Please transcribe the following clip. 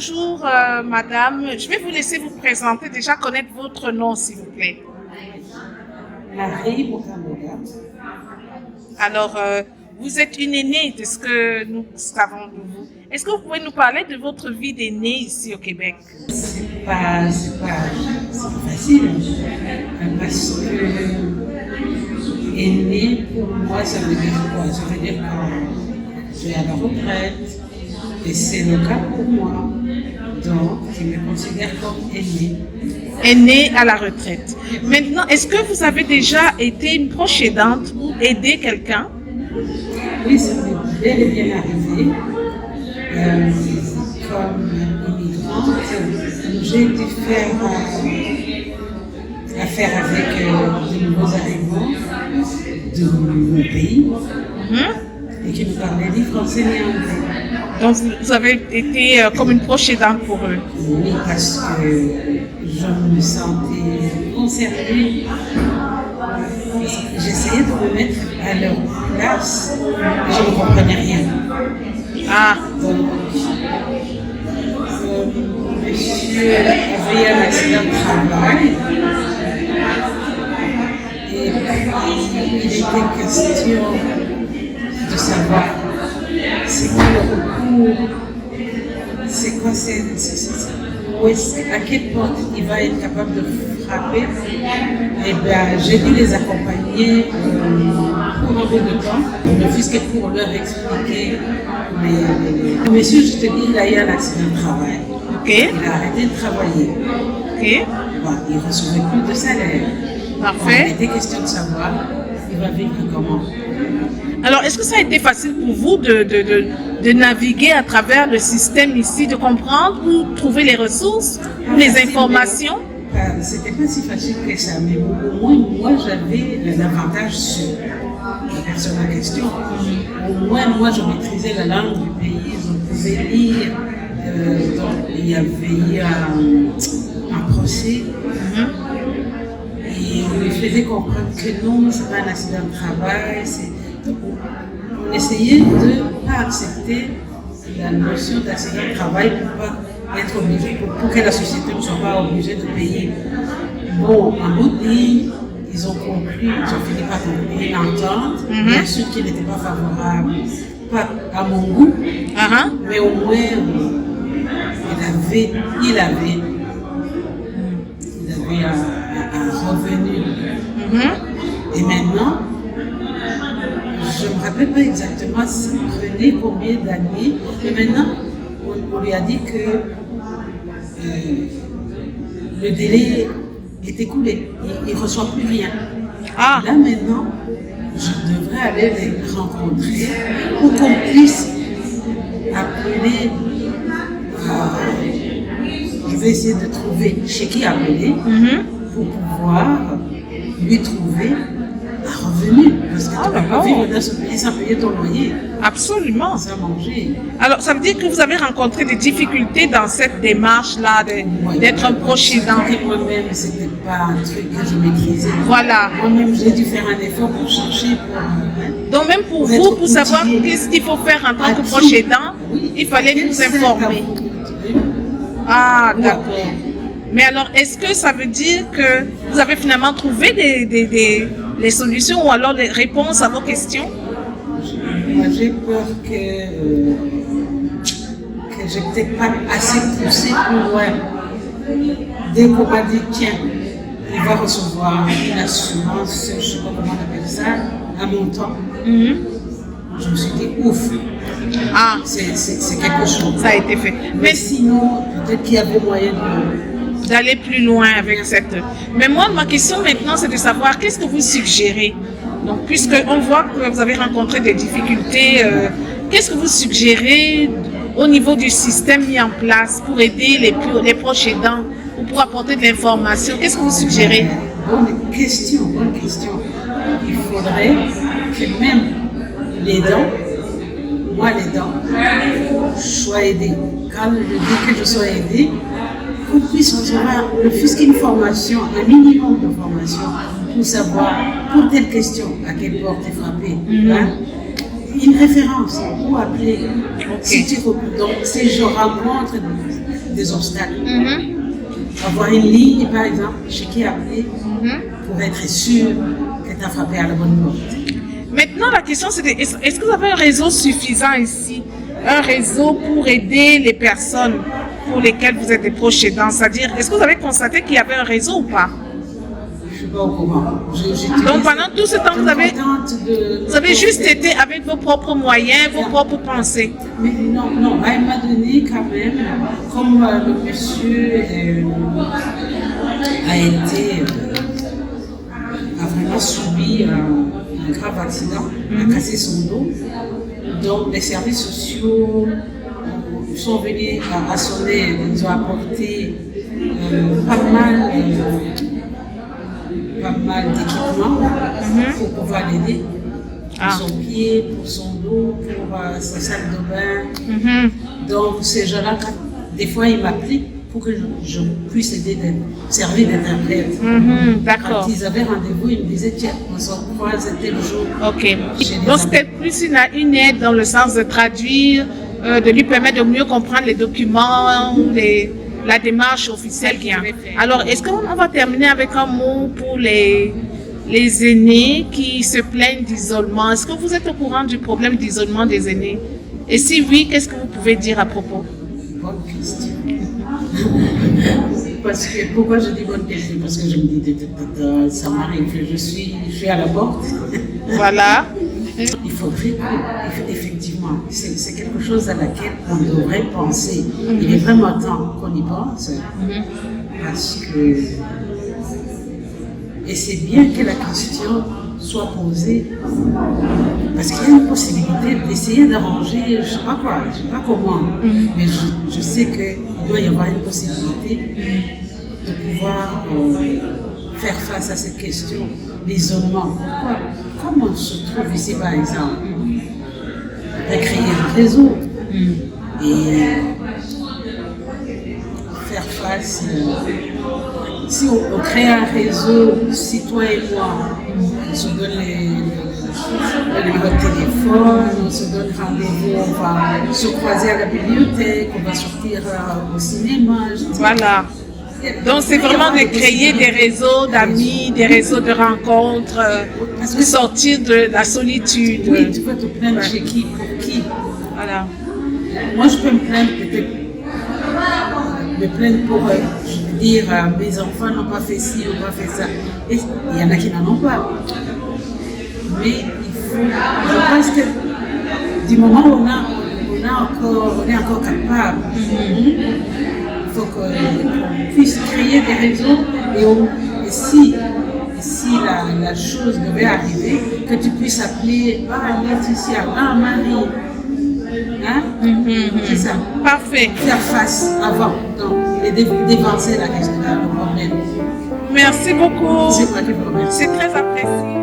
Bonjour, madame. Je vais vous laisser vous présenter, déjà connaître votre nom, s'il vous plaît. Marie Mokamoga. Alors, vous êtes une aînée de ce que nous savons de vous. Est-ce que vous pouvez nous parler de votre vie d'aînée ici au Québec? C'est pas facile, parce que aînée, pour moi, ça veut dire quoi? Ça veut dire quand je suis à la retraite, et c'est le cas pour moi. Donc, je me considère comme aînée. Aînée à la retraite. Maintenant, est-ce que vous avez déjà été une proche aidante ou aidé quelqu'un? Oui, ça m'est bel et bien arrivé. Comme immigrante, j'ai dû faire affaire avec de nouveaux arrivants de mon pays et qui ne parlaient ni français ni anglais. Donc, vous avez été comme une proche aidante pour eux? Oui, parce que je me sentais concernée. J'essayais de me mettre à leur place, mais je ne comprenais rien. Ah, Donc, monsieur avait un accident de travail et il était question de savoir c'est quoi le recours, c'est quoi à quelle porte il va être capable de frapper. Et bien, j'ai dû les accompagner pour un peu de temps, ne fût-ce que pour leur expliquer. Mais monsieur, je te dis, il a eu un accident de travail. ok, Il a arrêté de travailler. ok, Bon, il ne recevait plus de salaire. parfait. Il était question de savoir, il va vivre comment. Alors, est-ce que ça a été facile pour vous de naviguer à travers le système ici, de comprendre ou trouver les ressources, ou les informations? C'était pas si facile que ça, mais au moins, moi, j'avais l'avantage sur la personne en question. Au moins, moi, je maîtrisais la langue du pays, je pouvais lire. Donc, il y avait eu un procès. Et on lui faisait comprendre que non, c'est pas un accident de travail. On essayait de ne pas accepter la notion d'accident de travail pour pas être obligé, pour que la société ne soit pas obligée de payer. Bon, en bout de ligne, ils ont fini par conclure une entente, bien sûr qui n'était pas favorable, pas à mon goût, mais au moins il avait un revenu. Et maintenant, je ne me rappelle pas exactement ça prenait combien d'années, mais maintenant, on lui a dit que le délai est écoulé, il ne reçoit plus rien. Ah, Là maintenant, je devrais aller les rencontrer pour qu'on puisse appeler. Je vais essayer de trouver chez qui appeler pour pouvoir lui trouver un revenu. Parce que tu ne peux pas vivre dans ce pays sans payer ton loyer, absolument. sans manger. Alors, ça veut dire que vous avez rencontré des difficultés dans cette démarche-là d'être un proche aidant. Et moi-même, ce n'était pas un truc que je maîtrisais. Voilà. Moi-même, j'ai dû faire un effort pour chercher. Donc, même pour vous, pour savoir qu'est-ce qu'il faut faire en tant que proche aidant, il fallait vous informer. Ah, d'accord. Mais alors, est-ce que ça veut dire que vous avez finalement trouvé les solutions ou alors les réponses à vos questions? Moi, j'ai peur que je n'ai peut-être pas assez poussé plus loin. Dès qu'on m'a dit, tiens, il va recevoir une assurance, je ne sais pas comment on appelle ça, à mon temps, je me suis dit, ouf, c'est quelque chose. Ça a été fait. Mais sinon, peut-être qu'il y avait moyen d'aller plus loin avec cette... Mais moi, ma question maintenant, c'est de savoir qu'est-ce que vous suggérez. Donc, puisqu'on voit que vous avez rencontré des difficultés, qu'est-ce que vous suggérez au niveau du système mis en place pour aider les proches aidants ou pour apporter de l'information? Qu'est-ce que vous suggérez? Bonne question. Il faudrait que même les dents, moi les dents, soient aidés. Quand je dis que je sois aidé, qu'on puisse recevoir le fût-ce qu'une formation, un minimum de formation, pour savoir, pour telle question, à quelle porte est frappée. Une référence, où appeler. Si tu, donc, si je rencontre des obstacles. Avoir une ligne, par exemple, chez qui appeler pour être sûr que tu as frappé à la bonne porte. Maintenant, la question c'est est-ce que vous avez un réseau suffisant ici? Un réseau pour aider les personnes pour lesquelles vous êtes des proches aidants? C'est-à-dire, est-ce que vous avez constaté qu'il y avait un réseau ou pas? Je ne suis pas au courant. Donc pendant tout ce temps, vous avez juste été avec vos propres moyens, vos propres pensées. Mais non, elle m'a donné quand même, comme le monsieur a vraiment subi un grave accident, a cassé son dos. Donc les services sociaux sont venus à son aide, ils ont apporté pas mal d'équipements pour pouvoir l'aider. Pour son pied, pour son dos, pour sa salle de bain. Donc ces gens-là, des fois ils m'appelaient pour que je puisse aider, servir d'interprète. D'accord. Quand ils avaient rendez-vous, ils me disaient tiens, on se croise tel jour. Ok. Donc c'était plus une aide dans le sens de traduire, de lui permettre de mieux comprendre les documents, la démarche officielle qu'il y a. Alors, est-ce qu'on va terminer avec un mot pour les aînés qui se plaignent d'isolement? Est-ce que vous êtes au courant du problème d'isolement des aînés? Et si oui, qu'est-ce que vous pouvez dire à propos? Bonne question. Pourquoi je dis bonne question? Parce que je me dis, ça m'arrive, je suis à la porte. Voilà. Il faudrait effectivement, c'est quelque chose à laquelle on devrait penser. Il est vraiment temps qu'on y pense. Parce que. Et c'est bien que la question soit posée. Parce qu'il y a une possibilité d'essayer d'arranger, je ne sais pas quoi, je ne sais pas comment. Mais je sais qu'il doit y avoir une possibilité de pouvoir faire face à cette question, l'isolement. Comme on se trouve ici par exemple, on a créé un réseau et faire face. Si on crée un réseau, si toi et moi, on se donne le numéro de téléphone, on se donne rendez-vous, on va se croiser à la bibliothèque, on va sortir au cinéma. Voilà. Donc c'est vraiment de créer des réseaux d'amis, des réseaux de rencontres, pour sortir de la solitude. Oui, tu peux te plaindre chez qui, pour qui. Voilà. Moi je peux me plaindre peut-être, pour dire mes enfants n'ont pas fait ci, n'ont pas fait ça. Et il y en a qui n'en ont pas. Mais je pense que du moment où on est encore capable, il faut qu'on puisse créer des réseaux et si la chose devait arriver, que tu puisses appeler Laetitia, Marie. Hein? C'est ça. Parfait. Faire face avant et dévancer la question, le problème. Merci beaucoup. C'est moi qui vous remercie. C'est très apprécié.